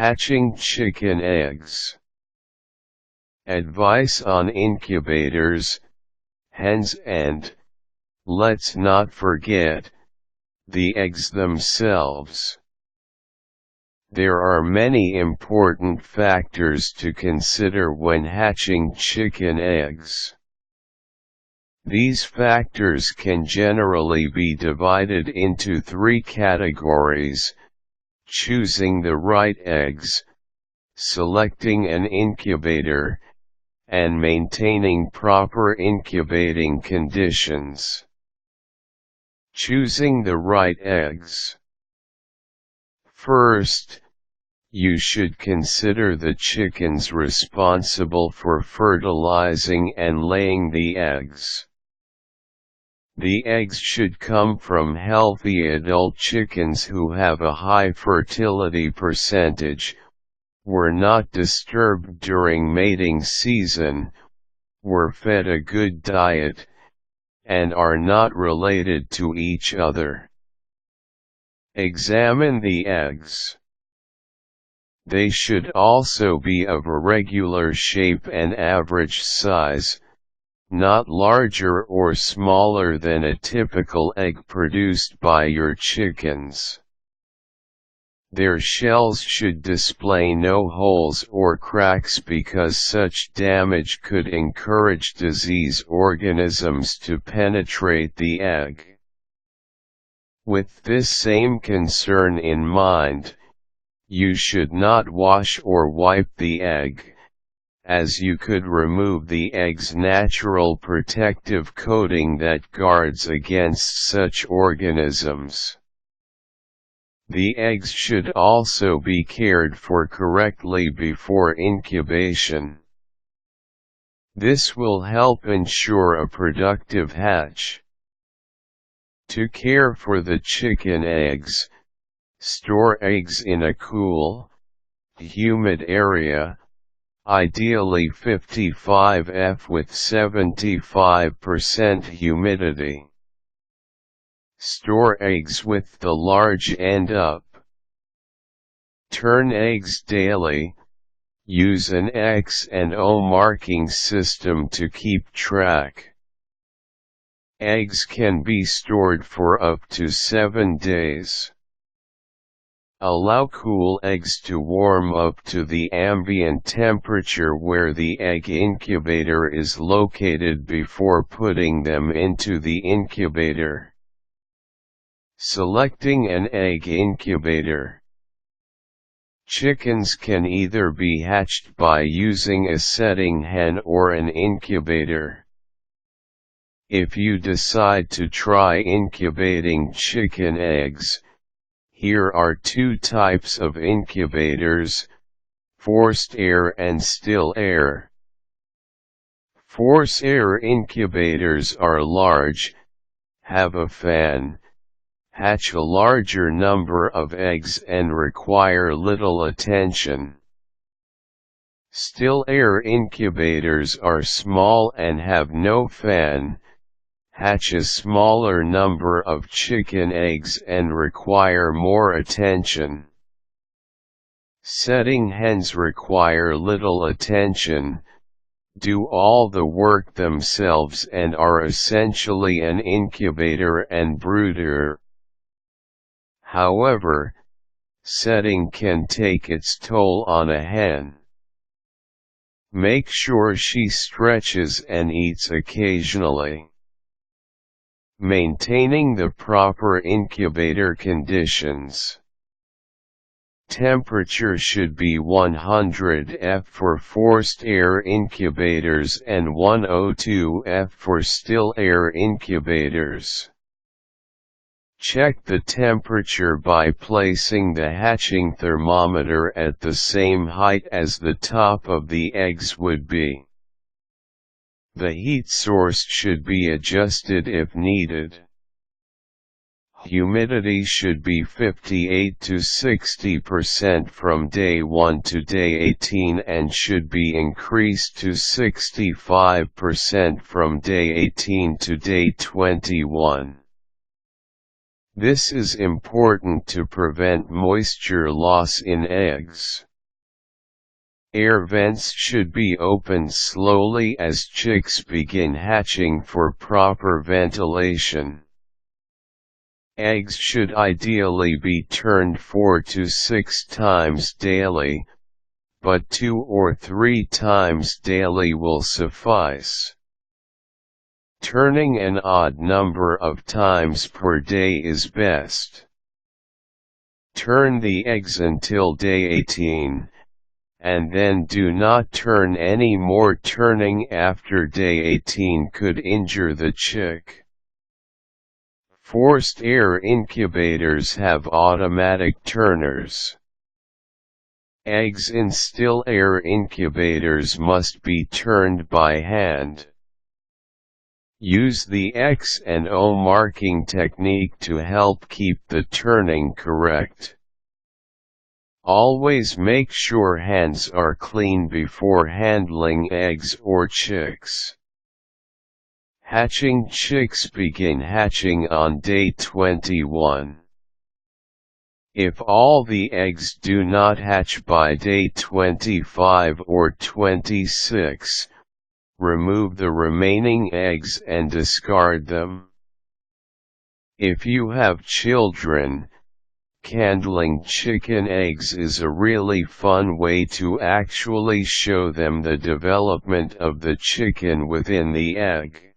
Hatching chicken eggs. Advice on incubators, hens and, let's not forget, the eggs themselves. There are many important factors to consider when hatching chicken eggs. These factors can generally be divided into 3 categories: choosing the right eggs, selecting an incubator, and maintaining proper incubating conditions. Choosing the right eggs. First, you should consider the chickens responsible for fertilizing and laying the eggs. The eggs should come from healthy adult chickens who have a high fertility percentage, were not disturbed during mating season, were fed a good diet, and are not related to each other. Examine the eggs. They should also be of a regular shape and average size, not larger or smaller than a typical egg produced by your chickens. Their shells should display no holes or cracks because such damage could encourage disease organisms to penetrate the egg. With this same concern in mind, you should not wash or wipe the egg, as you could remove the egg's natural protective coating that guards against such organisms. The eggs should also be cared for correctly before incubation. This will help ensure a productive hatch. To care for the chicken eggs, store eggs in a cool, humid area, ideally 55 F with 75% humidity. Store eggs with the large end up. Turn eggs daily. Use an X and O marking system to keep track. Eggs can be stored for up to 7 days. Allow cool eggs to warm up to the ambient temperature where the egg incubator is located before putting them into the incubator. Selecting an egg incubator. Chickens can either be hatched by using a setting hen or an incubator. If you decide to try incubating chicken eggs, here are 2 types of incubators: forced air and still air. Forced air incubators are large, have a fan, hatch a larger number of eggs and require little attention. Still air incubators are small and have no fan, hatch a smaller number of chicken eggs and require more attention. Setting hens require little attention, do all the work themselves and are essentially an incubator and brooder. However, setting can take its toll on a hen. Make sure she stretches and eats occasionally. Maintaining the proper incubator conditions. Temperature should be 100 F for forced air incubators and 102 F for still air incubators. Check the temperature by placing the hatching thermometer at the same height as the top of the eggs would be. The heat source should be adjusted if needed. Humidity should be 58 to 60% from day 1 to day 18 and should be increased to 65% from day 18 to day 21. This is important to prevent moisture loss in eggs. Air vents should be opened slowly as chicks begin hatching for proper ventilation. Eggs should ideally be turned 4 to 6 times daily, but 2 or 3 times daily will suffice. Turning an odd number of times per day is best. Turn the eggs until day 18, and then do not turn any more. Turning after day 18 could injure the chick. Forced air incubators have automatic turners. Eggs in still air incubators must be turned by hand. Use the X and O marking technique to help keep the turning correct. Always make sure hands are clean before handling eggs or chicks. Hatching chicks begin hatching on day 21. If all the eggs do not hatch by day 25 or 26, remove the remaining eggs and discard them. If you have children, candling chicken eggs is a really fun way to actually show them the development of the chicken within the egg.